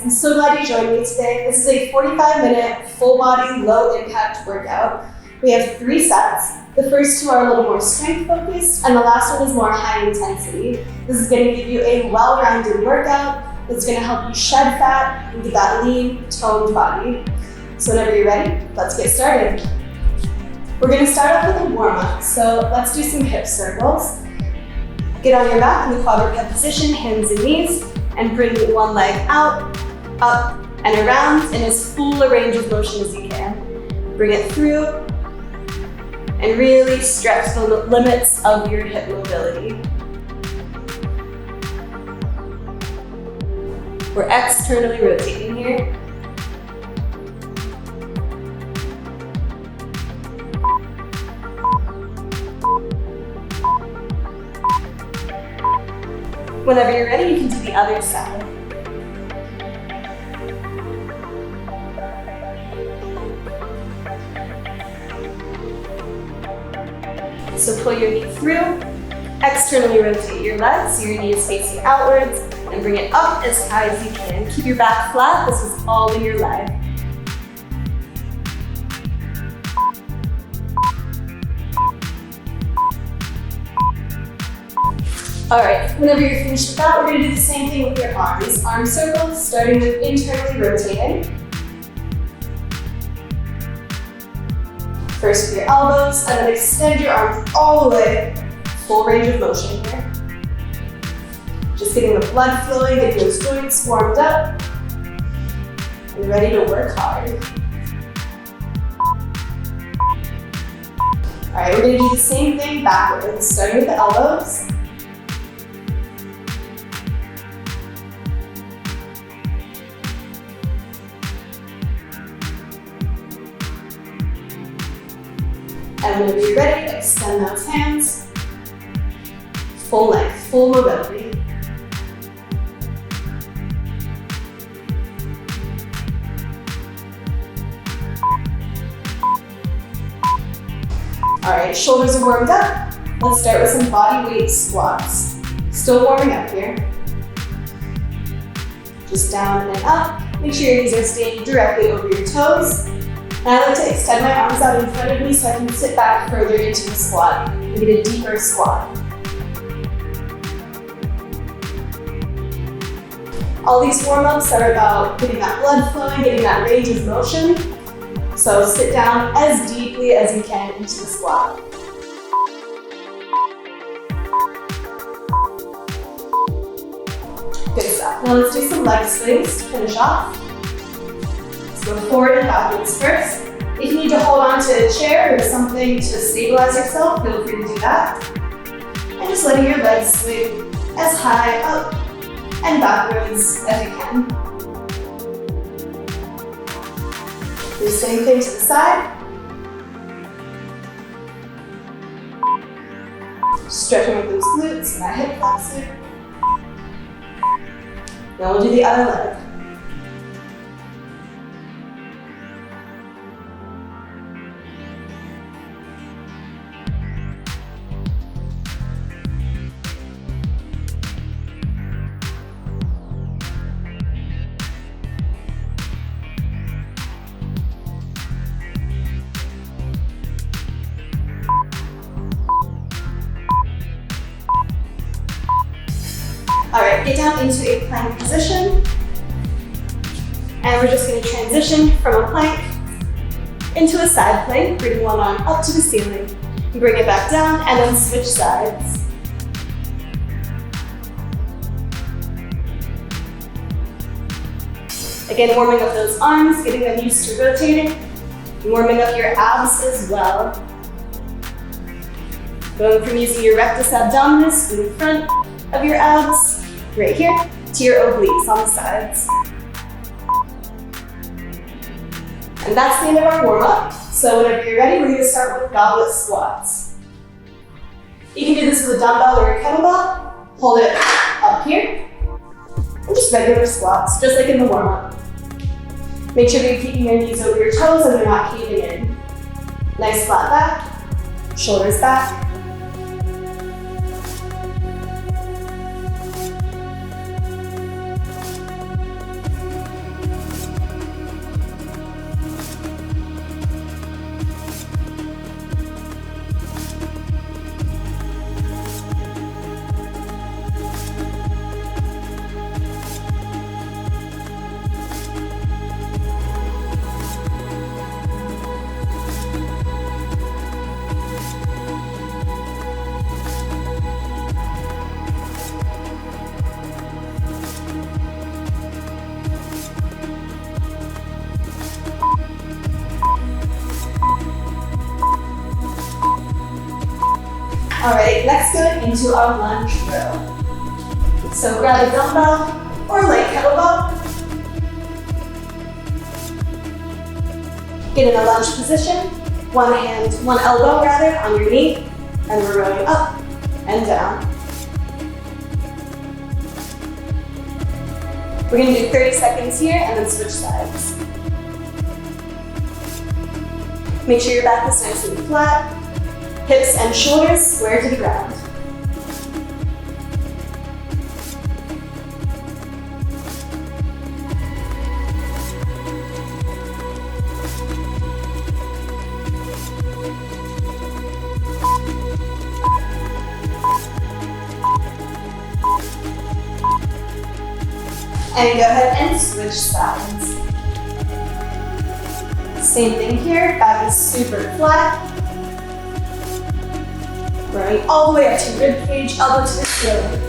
I'm so glad you joined me today. This is a 45-minute full body low impact workout. We have 3 sets. The first 2 are a little more strength focused and the last one is more high intensity. This is going to give you a well-rounded workout that's going to help you shed fat and get that lean, toned body. So whenever you're ready, let's get started. We're going to start off with a warm-up. So let's do some hip circles. Get on your mat in the quadruped position, hands and knees, and bring one leg out, up, and around in as full a range of motion as you can. Bring it through, and really stretch the limits of your hip mobility. We're externally rotating here. Whenever you're ready, you can do the other side. So pull your knee through, externally rotate your legs so your knee is facing outwards, and bring it up as high as you can. Keep your back flat, this is all in your leg. All right, whenever you're finished with that, we're gonna do the same thing with your arms. Arm circles, starting with internally rotating. First with your elbows, and then extend your arms all the way, full range of motion here. Just getting the blood flowing, getting those joints warmed up, and ready to work hard. All right, we're gonna do the same thing backwards, starting with the elbows. And whenever you're ready, extend those hands. Full length, full mobility. All right, shoulders are warmed up. Let's start with some body weight squats. Still warming up here. Just down and up. Make sure your knees are staying directly over your toes. And I like to extend my arms out in front of me so I can sit back further into the squat and get a deeper squat. All these warm-ups are about getting that blood flowing, getting that range of motion. So sit down as deeply as you can into the squat. Good stuff. Now let's do some leg swings to finish off. Go forward and backwards first. If you need to hold on to a chair or something to stabilize yourself, feel free to do that. And just letting your legs swing as high up and backwards as you can. Do the same thing to the side. Stretching with those glutes and that hip flexor. Now we'll do the other leg. All right, get down into a plank position. And we're just going to transition from a plank into a side plank. Bring one arm up to the ceiling. Bring it back down and then switch sides. Again, warming up those arms, getting them used to rotating. And warming up your abs as well. Going from using your rectus abdominis in the front of your abs, right here, to your obliques on the sides. And that's the end of our warm-up. So whenever you're ready, we're going to start with goblet squats. You can do this with a dumbbell or a kettlebell. Hold it up here. And just regular squats, just like in the warm-up. Make sure that you're keeping your knees over your toes and they're not caving in. Nice flat back, shoulders back. All right, next going into our lunge row. So grab a dumbbell or light kettlebell. Get in a lunge position, one elbow rather, on your knee, and we're rowing up and down. We're gonna do 30 seconds here and then switch sides. Make sure your back is nice and flat, hips and shoulders square to the ground. And go ahead and switch sides. Same thing here, back is super flat. Right, all the way up to your rib cage, elbow to the ceiling.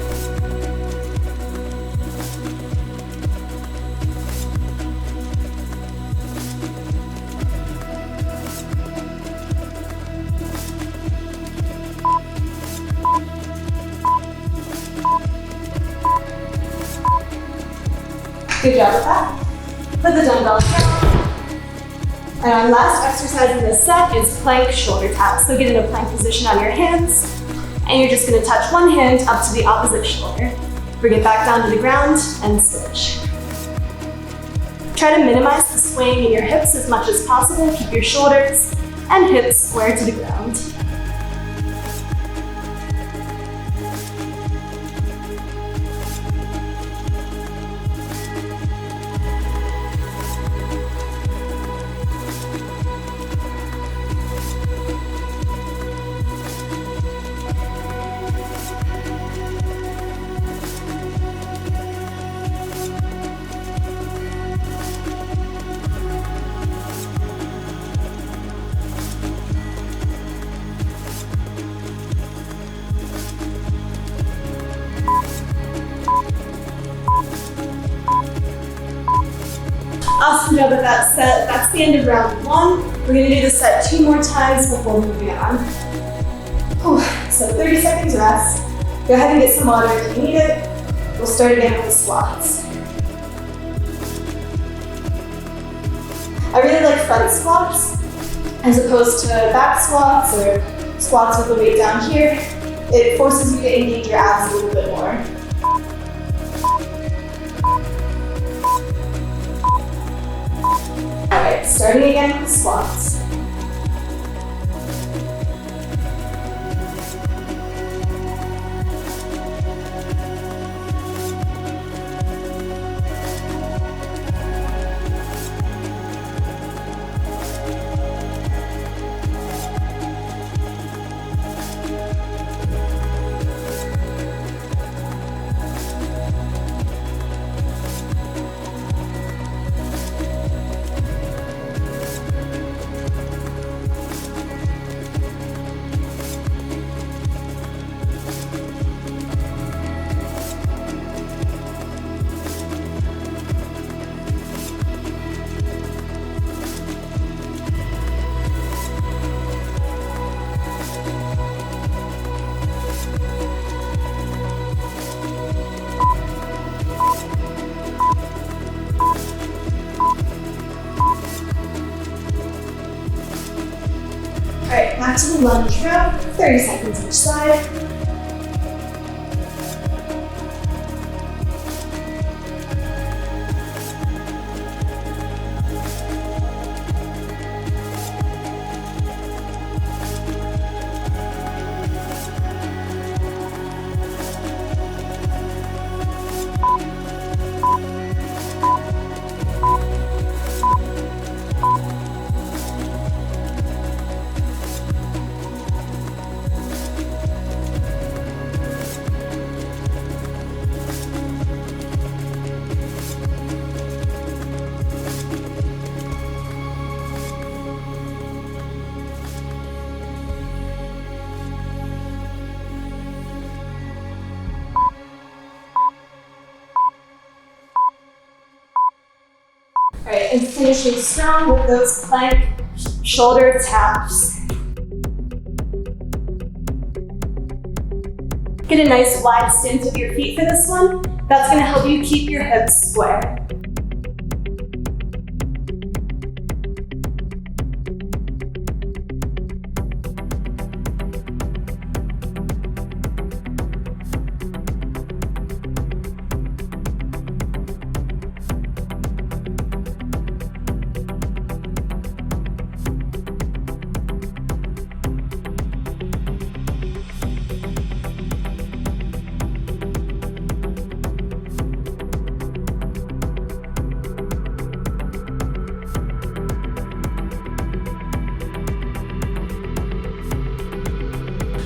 Good job with that. Put the dumbbell down. And our last exercise in this set is plank shoulder taps. So get in a plank position on your hands, and you're just gonna touch one hand up to the opposite shoulder. Bring it back down to the ground and switch. Try to minimize the swaying in your hips as much as possible. Keep your shoulders and hips square to the ground. Awesome job with that set. That's the end of round one. We're gonna do this set 2 more times before moving on. Whew. So 30 seconds rest. Go ahead and get some water if you need it. We'll start again with the squats. I really like front squats as opposed to back squats or squats with the weight down here. It forces you to engage your abs a little bit more. Alright, starting again with squats. Alright, back to the lunge row, 30 seconds each side. Alright, and finishing strong with those plank shoulder taps. Get a nice wide stance with your feet for this one. That's gonna help you keep your hips square.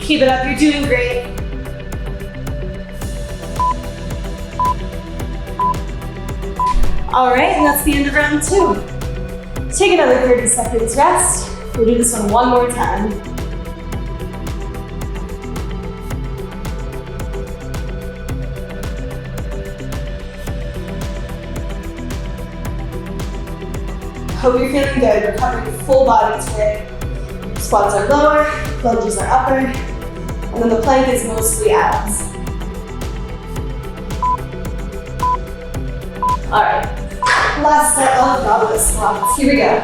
Keep it up, you're doing great. All right, and that's the end of round 2. Take another 30 seconds rest. We'll do this one more time. Hope you're feeling good. We're covering full body today. Squats are lower, lunges are upper, and then the plank is mostly abs. All right, last set of goblet squats. Here we go.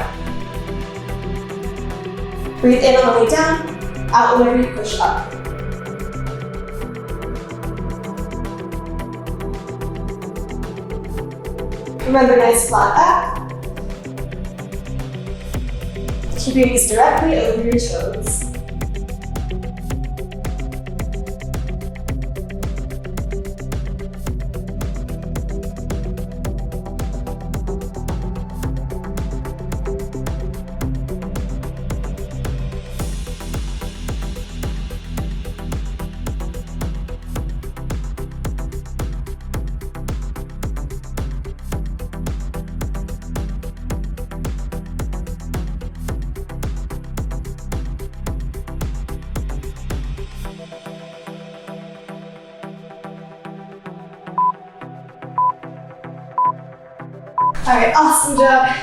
Breathe in on the way down, out whenever you push up. Remember, nice flat back. Keep your knees directly over your toes. All right, awesome job.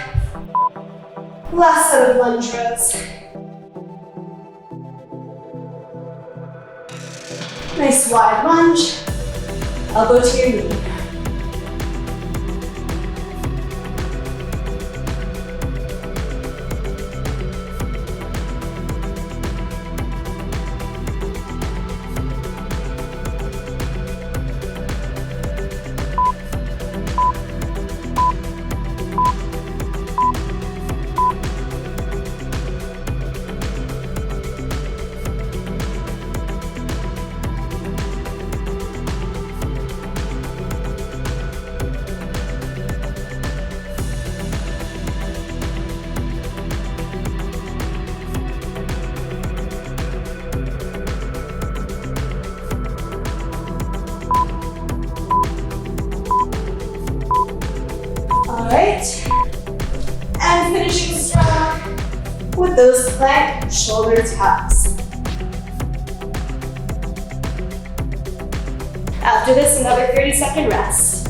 Last set of lunge rows. Nice wide lunge, elbow to your knee. And finishing strong with those plank shoulder taps. After this, another 30-second rest.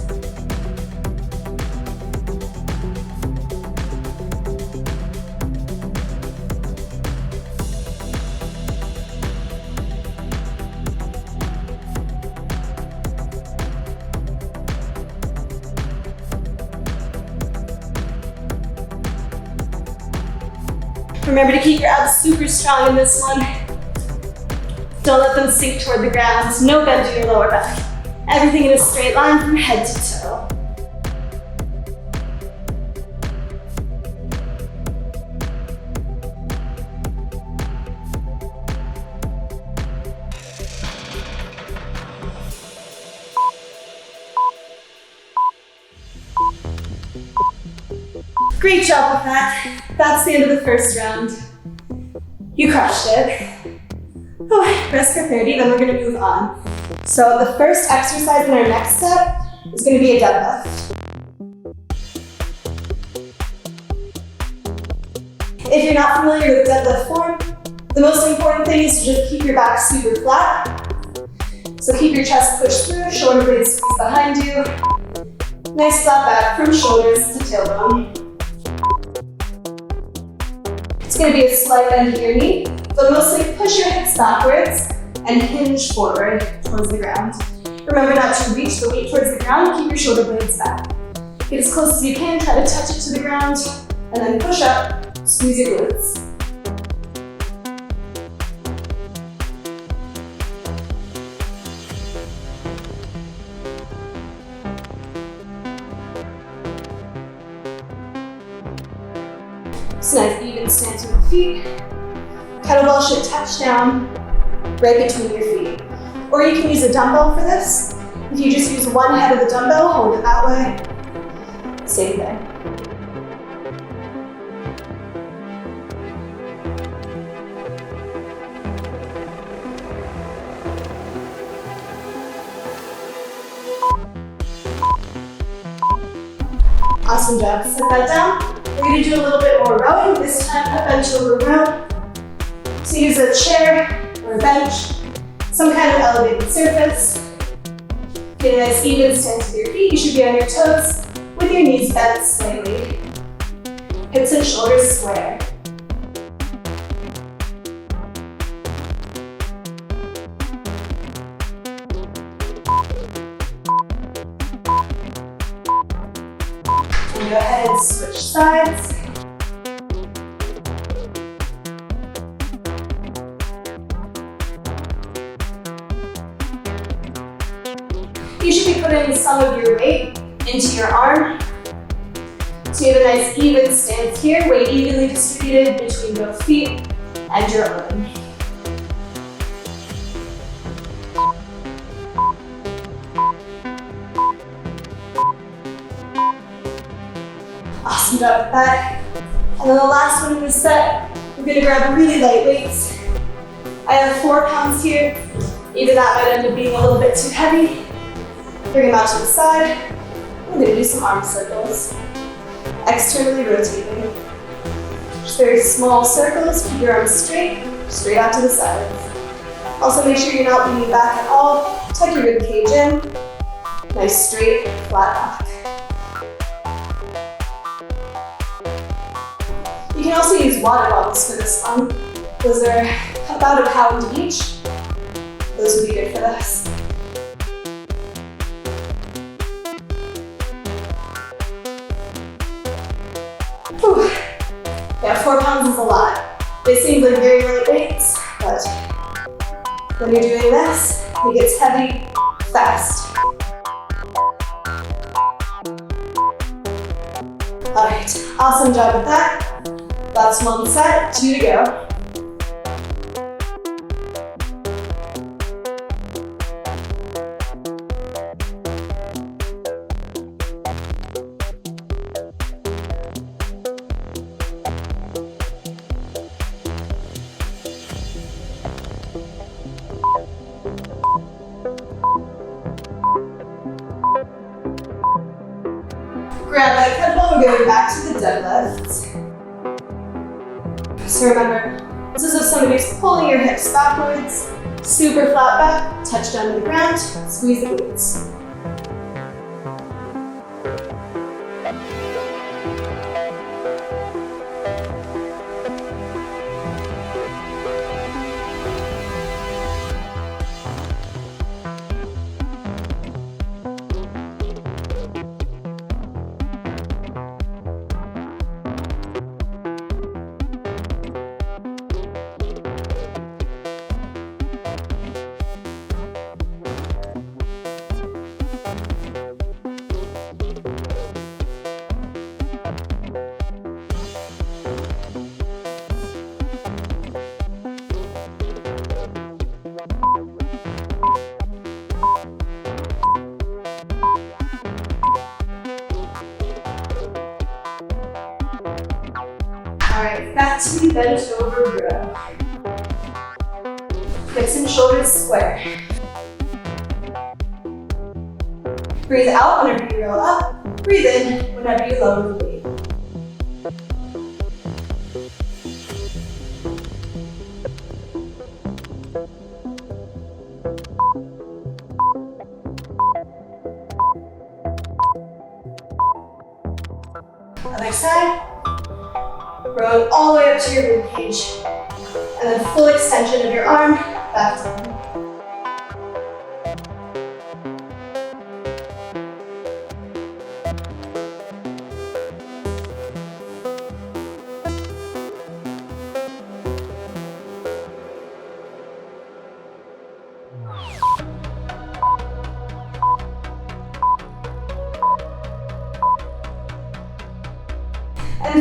Remember to keep your abs super strong in this one. Don't let them sink toward the ground. No bend in your lower back. Everything in a straight line from head to toe. Great job with that. That's the end of the first round. You crushed it. Oh, rest for 30, then we're gonna move on. So the first exercise in our next set is gonna be a deadlift. If you're not familiar with deadlift form, the most important thing is to just keep your back super flat. So keep your chest pushed through, shoulder blades squeeze behind you. Nice flat back from shoulders to tailbone. It's going to be a slight bend in your knee, but mostly push your hips backwards and hinge forward towards towards the ground. Remember not to reach the weight towards the ground, keep your shoulder blades back. Get as close as you can, try to touch it to the ground, and then push up, squeeze your glutes. So nice even stance with the feet. Kettlebell should touch down right between your feet. Or you can use a dumbbell for this. If you just use one head of the dumbbell, hold it that way. Same thing. Awesome job. Set that down. We're going to do a little bit more rowing. This time a bench over row. So use a chair or a bench, some kind of elevated surface. Get a nice even stance with your feet. You should be on your toes with your knees bent slightly. Hips and shoulders square. And go ahead and switch sides. You should be putting some of your weight into your arm. So you have a nice even stance here, weight evenly distributed between both feet and your arm. Awesome job with that. And then the last one in this set, we're going to grab really light weights. I have 4 pounds here. Either that might end up being a little bit too heavy. Bring them out to the side. We're going to do some arm circles. Externally rotating. Just very small circles. Keep your arms straight out to the sides. Also make sure you're not leaning back at all. Tuck your rib cage in. Nice straight, flat back. You can also use water bottles for this one. Those are about a pound each. Those would be good for this. Whew. Yeah, 4 pounds is a lot. They seem like very light weights, but when you're doing this, it gets heavy fast. All right, awesome job with that. That's one set, 2 to go. Grab that kettlebell, we're going back to the deadlift. So remember, this is if somebody's pulling your hips backwards, super flat back, touch down to the ground, squeeze the glutes. Alright, back to the bent over row. Hips and shoulders square. Breathe out whenever you roll up. Breathe in whenever you lower the weight. Other side. Row all the way up to your rib cage. And then full extension of your arm, back down.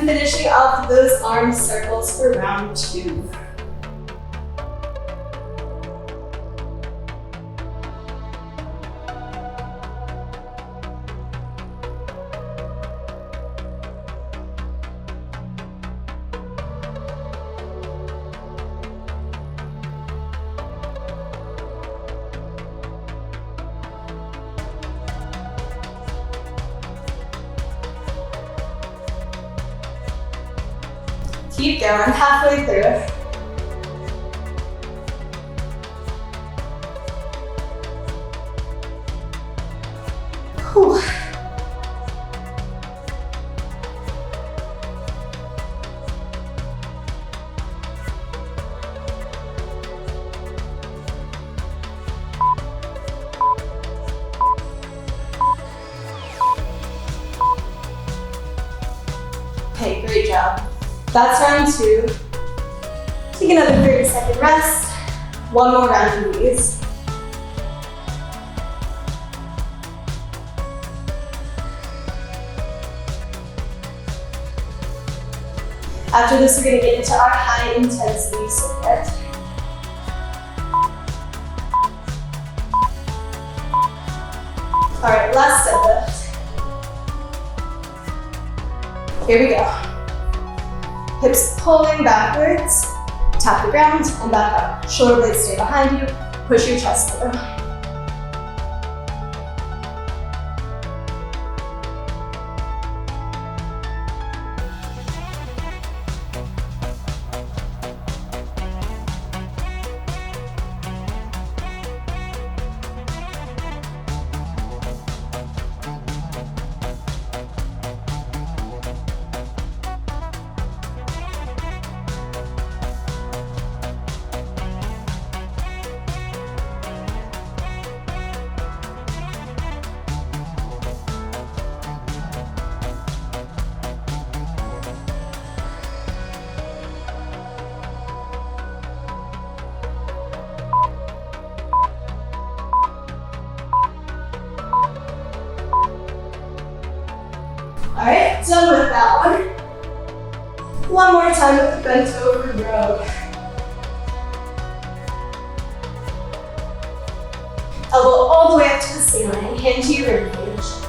then finishing off those arm circles for round 2. Keep going, halfway through. Whew. Okay, great job. That's round 2. Take another 30-second rest. One more round of these. After this, we're going to get into our high intensity circuit. All right, last deadlift. Here we go. Hips pulling backwards, tap the ground, and back up. Shoulder blades stay behind you, push your chest through. All right, done with that one. One more time with the bent over row. Elbow all the way up to the ceiling, hand to your ribcage.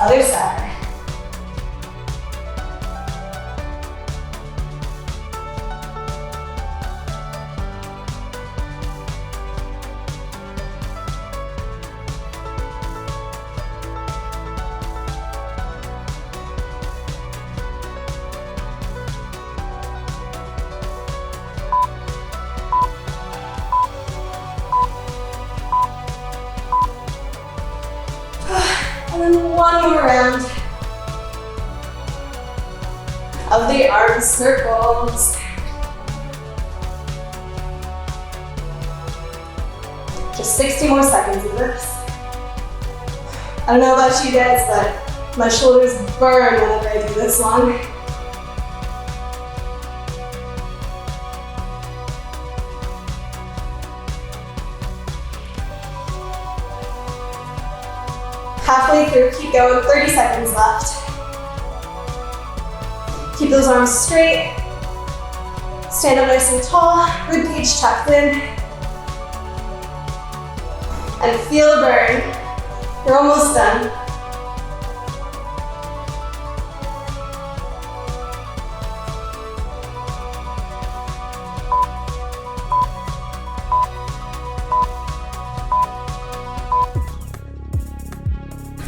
Other side. And then one more round of the arm circles. Just 60 more seconds of this. I don't know about you guys, but my shoulders burn whenever I do this one. Halfway through, keep going, 30 seconds left. Keep those arms straight. Stand up nice and tall, ribcage tucked in. And feel the burn. You're almost done.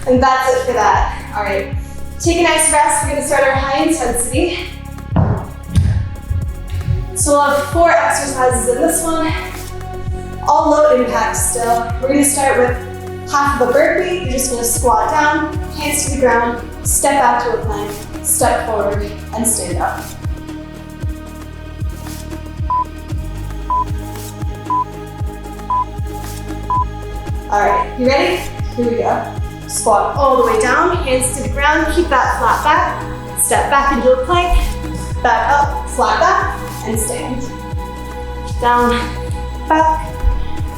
And that's it for that. All right, take a nice rest. We're gonna start our high intensity. So we'll have 4 exercises in this one, all low impact still. We're gonna start with half of a burpee. You're just gonna squat down, hands to the ground, step back to a plank, step forward, and stand up. All right, you ready? Here we go. Squat all the way down, hands to the ground, keep that flat back. Step back into a plank, back up, flat back, and stand. Down, back,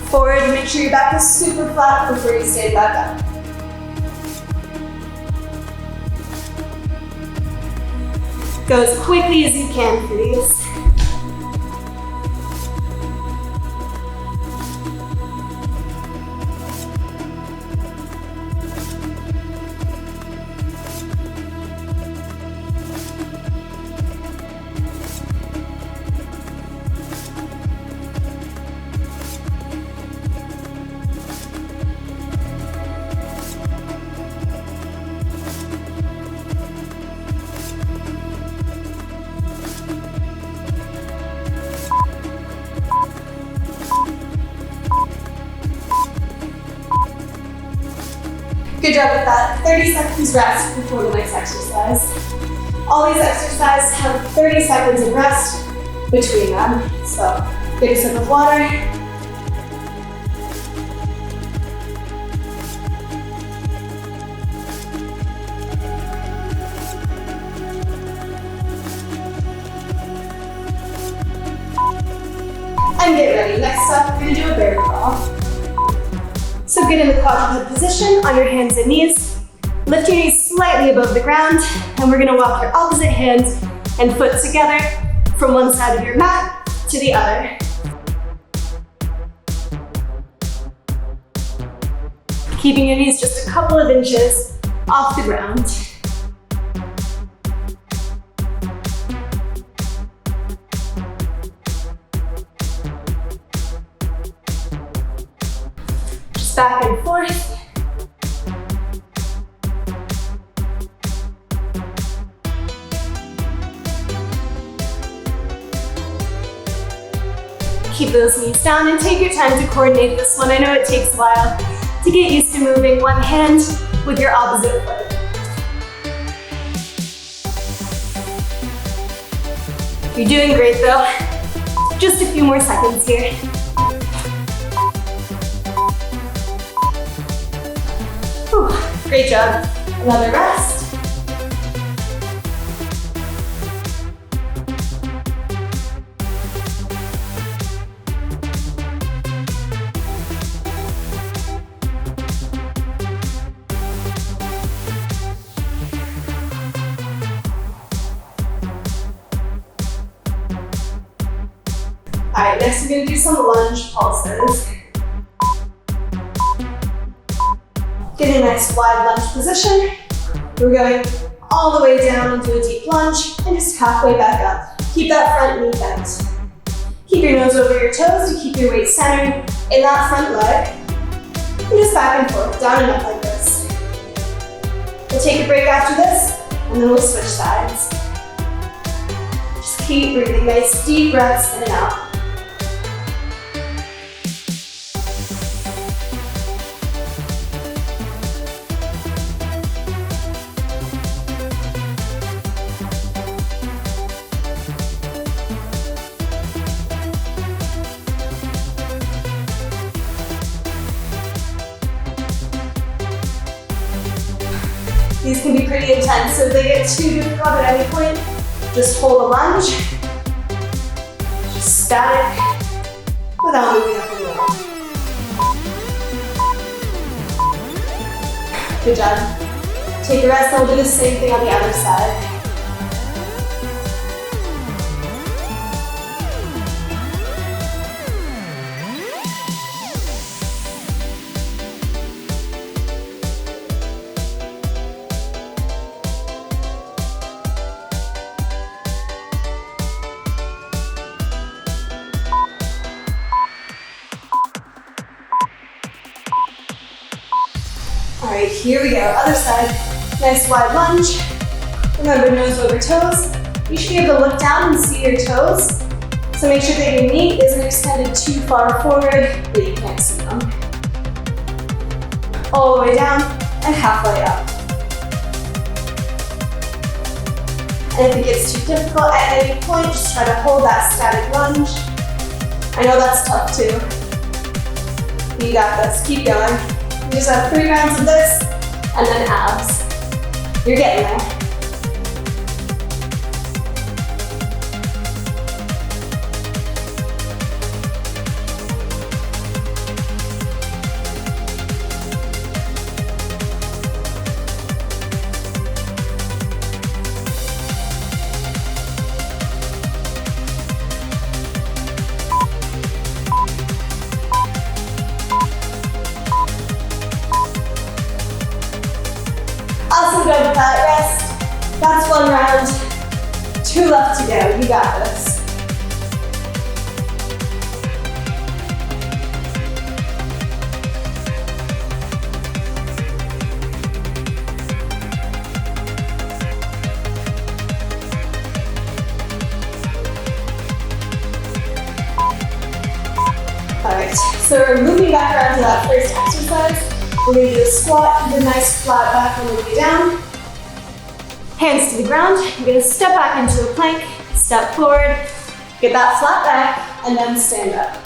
forward. Make sure your back is super flat before you stand back up. Go as quickly as you can for these. Good job with that. 30 seconds rest before the next exercise. All these exercises have 30 seconds of rest between them. So get a sip of water. And get ready. Next up, we're gonna do a bear crawl. So get in the quadruped position on your hands and knees. Lift your knees slightly above the ground, and we're gonna walk your opposite hand and foot together from one side of your mat to the other. Keeping your knees just a couple of inches off the ground. Back and forth. Keep those knees down and take your time to coordinate this one. I know it takes a while to get used to moving one hand with your opposite foot. You're doing great though. Just a few more seconds here. Whew, great job. Another rest. All right, next we're gonna do some lunge pulses. Get a nice wide lunge position. We're going all the way down into a deep lunge and just halfway back up. Keep that front knee bent. Keep your nose over your toes to keep your weight centered in that front leg. And just back and forth, down and up like this. We'll take a break after this, and then we'll switch sides. Just keep breathing, nice deep breaths in and out. These can be pretty intense, so if they get too difficult at any point, just hold a lunge, just static, without moving up and down. Good job. Take a rest, and we'll do the same thing on the other side. All right, here we go, other side. Nice wide lunge. Remember, nose over toes. You should be able to look down and see your toes. So make sure that your knee isn't extended too far forward that you can't see them. All the way down and halfway up. And if it gets too difficult at any point, just try to hold that static lunge. I know that's tough too. You got this, keep going. We just have 3 rounds of this, and then abs. You're getting there. Awesome job with that. Rest. That's one round. 2 left to go. You got this. Alright, so we're moving back around to that first exercise. We're going to do a squat, keep a nice flat back on the way down. Hands to the ground. You're going to step back into a plank, step forward, get that flat back, and then stand up.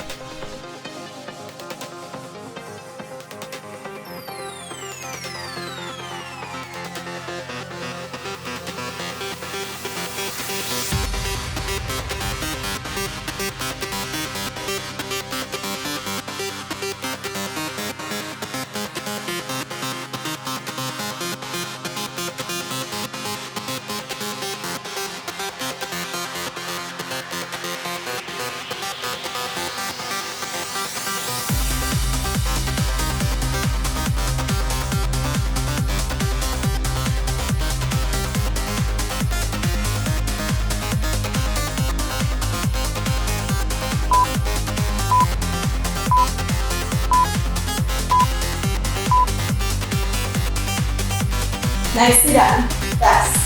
Nicely done. Rest.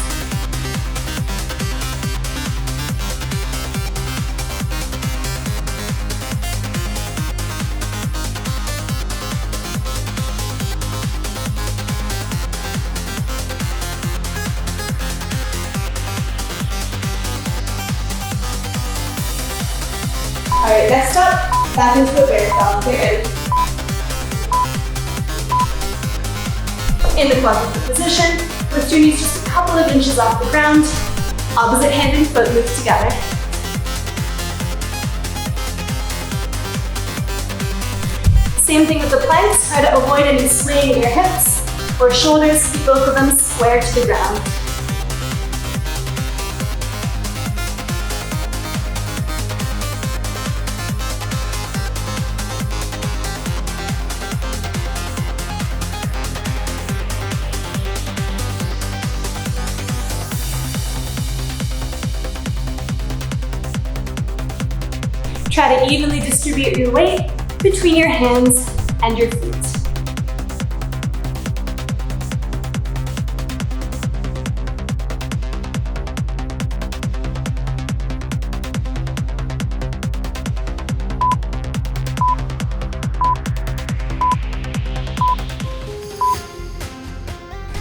Alright, next up, back into a bear dog. Get ready. In the quadruped position, lift your knees just a couple of inches off the ground. Opposite hand and foot move together. Same thing with the planks. Try to avoid any swaying in your hips or shoulders. Keep both of them square to the ground. Try to evenly distribute your weight between your hands and your feet.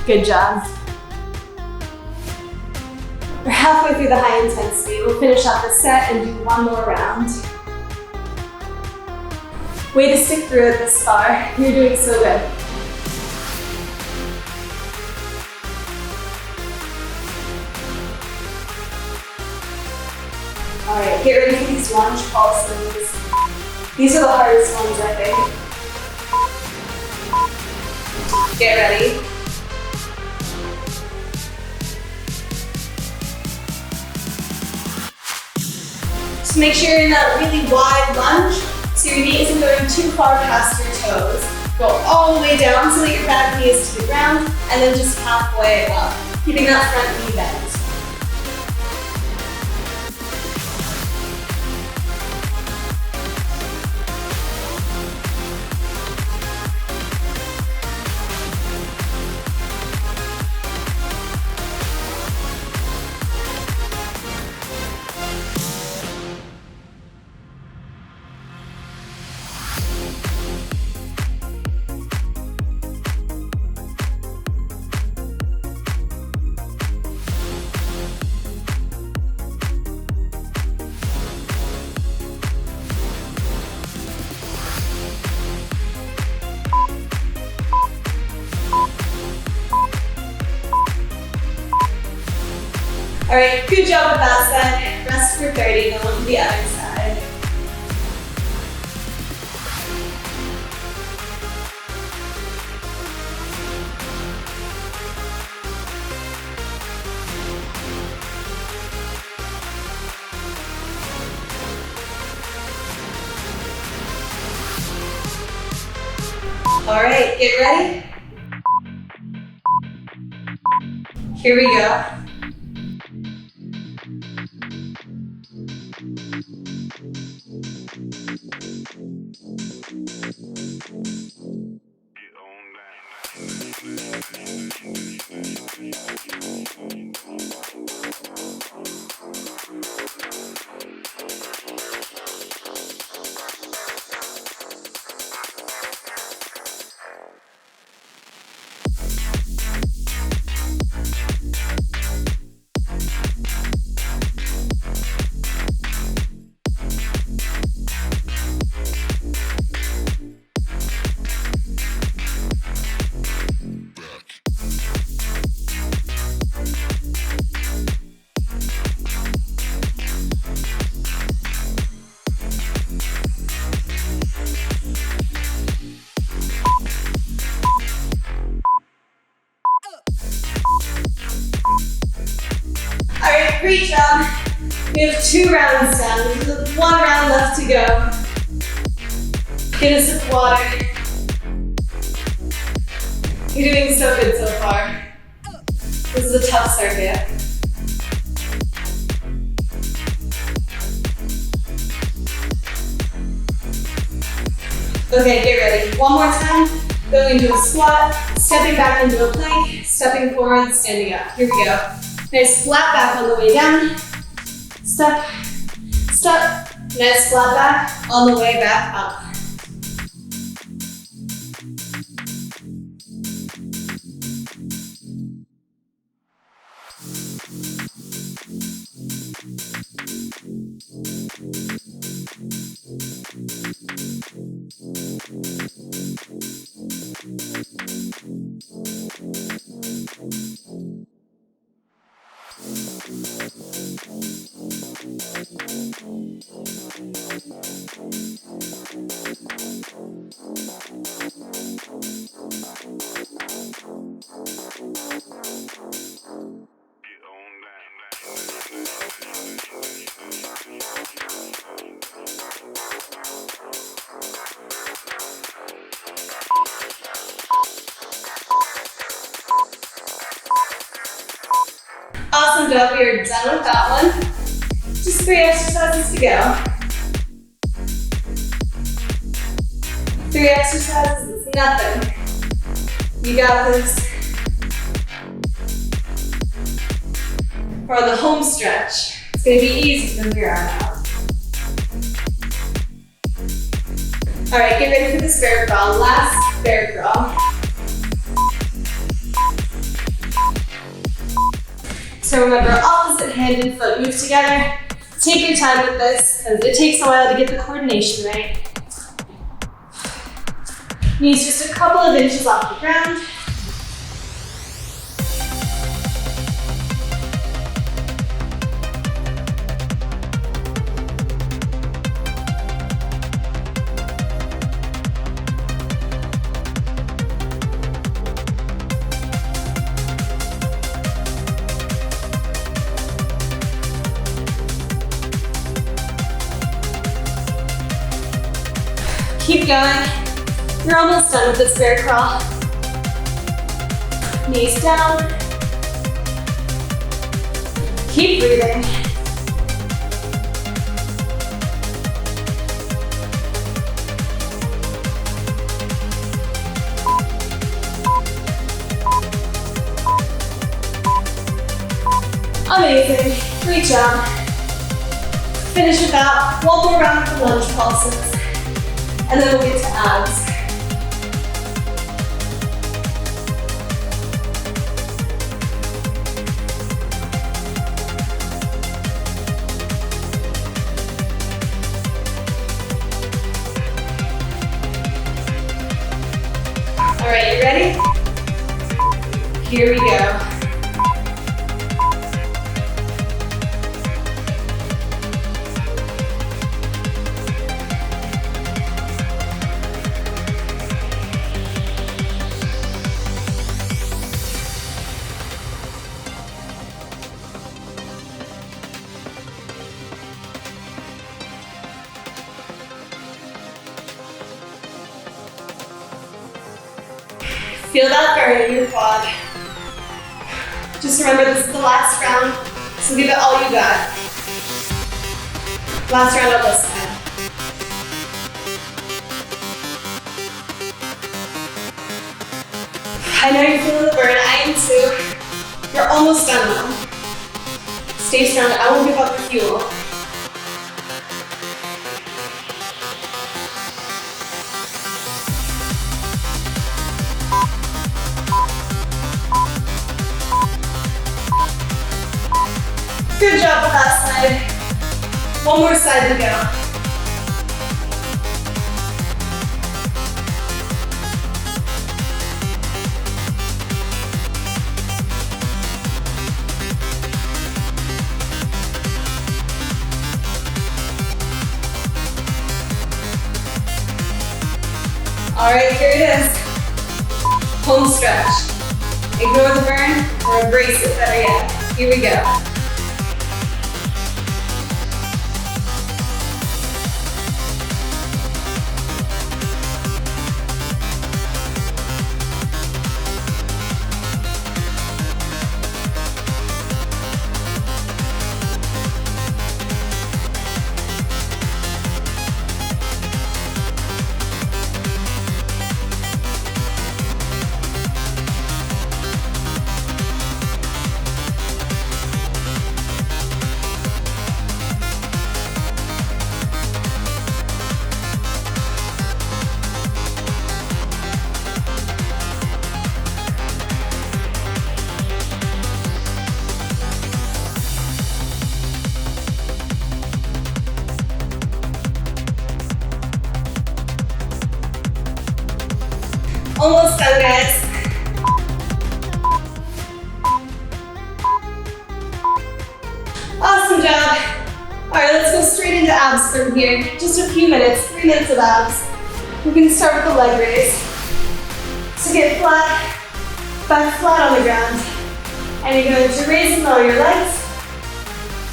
Good job. We're halfway through the high intensity. We'll finish off the set and do one more round. Way to stick through it this far. You're doing so good. All right, get ready for these lunge pulses. These are the hardest ones, I think. Get ready. Just make sure you're in that really wide lunge. So your knee isn't going too far past your toes. Go all the way down so that your back knee is to the ground, and then just halfway up, keeping that front knee bent. All right, good job with that set. Rest for 30, then look to the other side. All right, get ready. Here we go. Great job. We have 2 rounds done. We have 1 round left to go. Get a sip of water. You're doing so good so far. This is a tough circuit. Okay, get ready. 1 more time. Going into a squat, stepping back into a plank, stepping forward, standing up. Here we go. Nice flat back on the way down. Step, step. Nice flat back on the way back up. Awesome job, we are done with that one. Just 3 exercises to go. 3 exercises is nothing. You got this. We're on the home stretch. It's gonna be easy from here on out. All right, get ready for this bear crawl. Last bear crawl. So remember, opposite hand and foot move together. Take your time with this, because it takes a while to get the coordination right. Knees just a couple of inches off the ground. Keep going. You're almost done with this bear crawl. Knees down. Keep breathing. Amazing. Great job. Finish with that. 1 more round of lunge pulses. And then we'll get to abs. All right, you ready? Here we go. Feel that burn in your quad. Just remember, this is the last round, so give it all you got. Last round on this side. I know you're feeling the burn, I am too. You're almost done now. Stay strong, I won't give up the fuel. Good job with that side. One more side to go. All right, here it is. Home stretch. Ignore the burn or embrace it better yet. Here we go. Almost done, guys. Awesome job. All right, let's go straight into abs from here. Just a few minutes, 3 minutes of abs. We're gonna start with the leg raise. So get flat, back flat on the ground. And you're going to raise and lower your legs.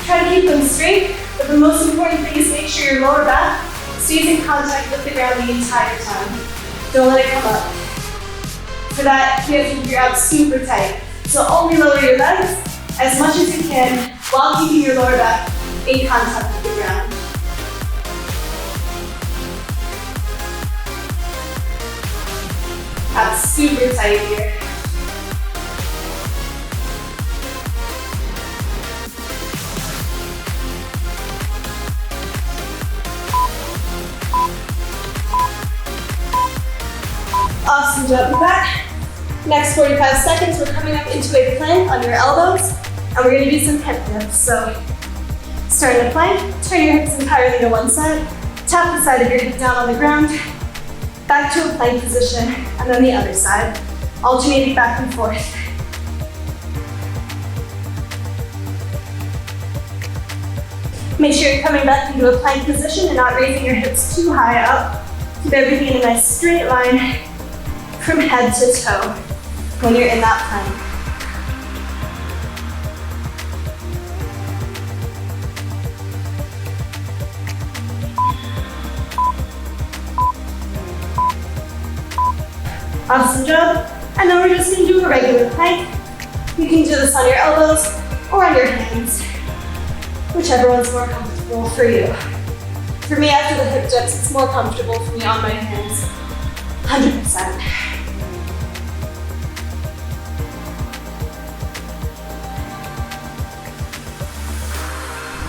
Try to keep them straight, but the most important thing is make sure your lower back stays in contact with the ground the entire time. Don't let it come up. For that, you have to keep your abs super tight. So only lower your legs as much as you can while keeping your lower back in contact with the ground. Abs super tight here. Awesome job with that. Next 45 seconds, we're coming up into a plank on your elbows, and we're going to do some hip dips. So, starting a plank, turn your hips entirely to one side, tap the side of your hip down on the ground, back to a plank position, and then the other side, alternating back and forth. Make sure you're coming back into a plank position and not raising your hips too high up. Keep everything in a nice straight line from head to toe when you're in that plank. Awesome job. And then we're just going to do a regular plank. You can do this on your elbows or on your hands, whichever one's more comfortable for you. For me, after the hip dips, it's more comfortable for me on my hands, 100%.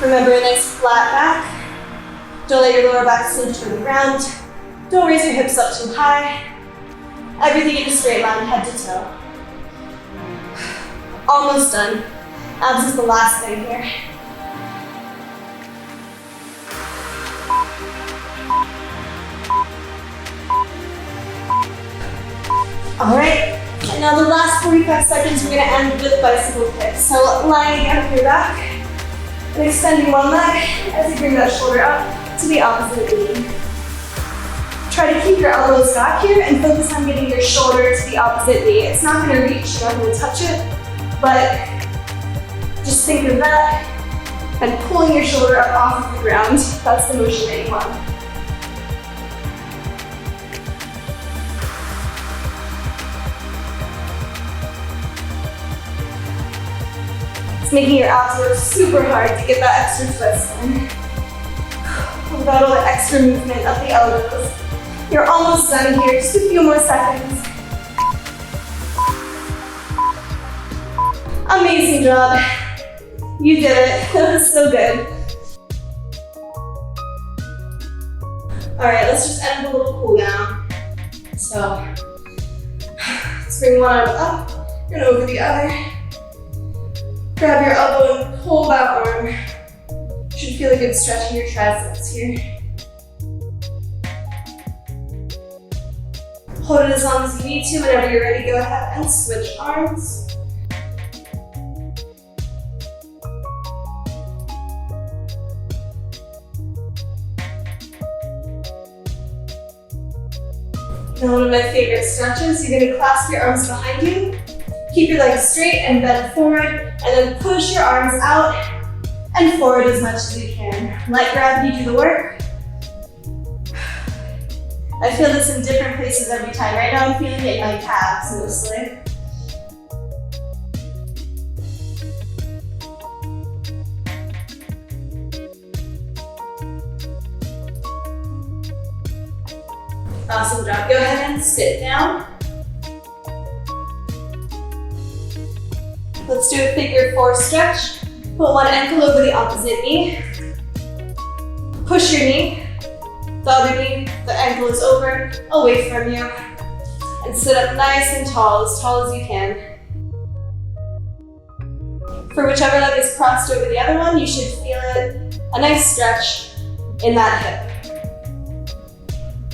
Remember, a nice flat back. Don't let your lower back sink to the ground. Don't raise your hips up too high. Everything in a straight line, head to toe. Almost done. Abs is the last thing here. All right, and now the last 45 seconds, we're gonna end with bicycle kicks. So lying again on your back, and extending one leg as you bring that shoulder up to the opposite knee. Try to keep your elbows back here and focus on getting your shoulder to the opposite knee. It's not gonna reach, you're not gonna touch it, but just think of that and pulling your shoulder up off of the ground. That's the motion that you want. making your abs work super hard to get that extra twist in. Without all the extra movement of the elbows. You're almost done here, just a few more seconds. Amazing job. You did it. That was so good. All right, let's just end with a little cool down. So, let's bring one arm up and over the other. Grab your elbow and pull that arm. You should feel a good stretch in your triceps here. Hold it as long as you need to. Whenever you're ready, go ahead and switch arms. And one of my favorite stretches, you're gonna clasp your arms behind you, keep your legs straight and bend forward, and then push your arms out and forward as much as you can. Let gravity do the work. I feel this in different places every time. Right now I'm feeling it in my calves mostly. Awesome job. Go ahead and sit down. Let's do a figure 4 stretch. Put one ankle over the opposite knee. Push your knee. The other knee, the ankle is over, away from you. And sit up nice and tall as you can. For whichever leg is crossed over the other one, you should feel it, a nice stretch in that hip.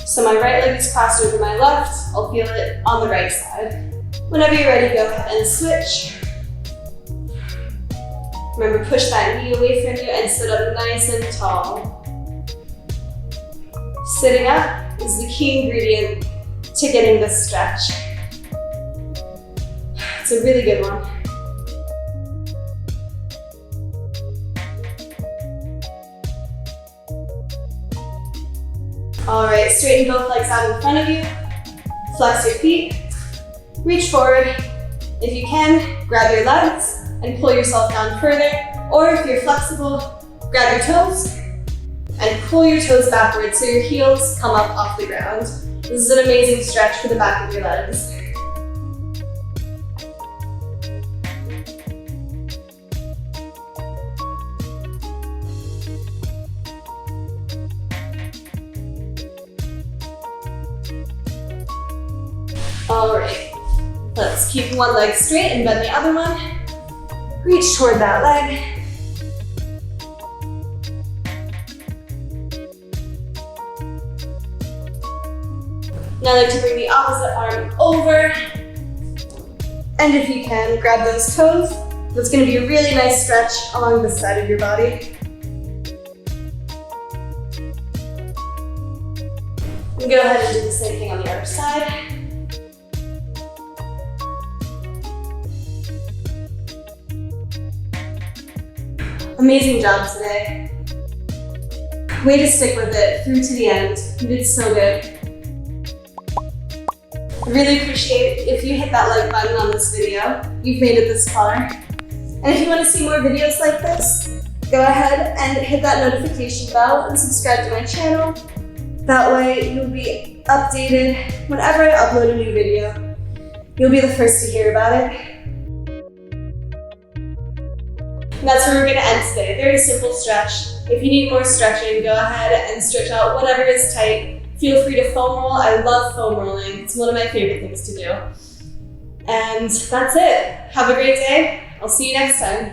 So my right leg is crossed over my left, I'll feel it on the right side. Whenever you're ready, go ahead and switch. Remember, push that knee away from you and sit up nice and tall. Sitting up is the key ingredient to getting this stretch. It's a really good one. All right, straighten both legs out in front of you. Flex your feet. Reach forward. If you can, grab your legs and pull yourself down further. Or if you're flexible, grab your toes and pull your toes backwards so your heels come up off the ground. This is an amazing stretch for the back of your legs. All right, let's keep one leg straight and bend the other one. Reach toward that leg. Now I'd like to bring the opposite arm over. And if you can, grab those toes. That's gonna be a really nice stretch along the side of your body. And go ahead and do the same thing on the other side. Amazing job today. Way to stick with it through to the end. You did so good. I really appreciate if you hit that like button on this video. You've made it this far. And if you want to see more videos like this, go ahead and hit that notification bell and subscribe to my channel. That way you'll be updated whenever I upload a new video. You'll be the first to hear about it. And that's where we're going to end today. Very simple stretch. If you need more stretching, go ahead and stretch out whatever is tight. Feel free to foam roll. I love foam rolling. It's one of my favorite things to do. And that's it. Have a great day. I'll see you next time.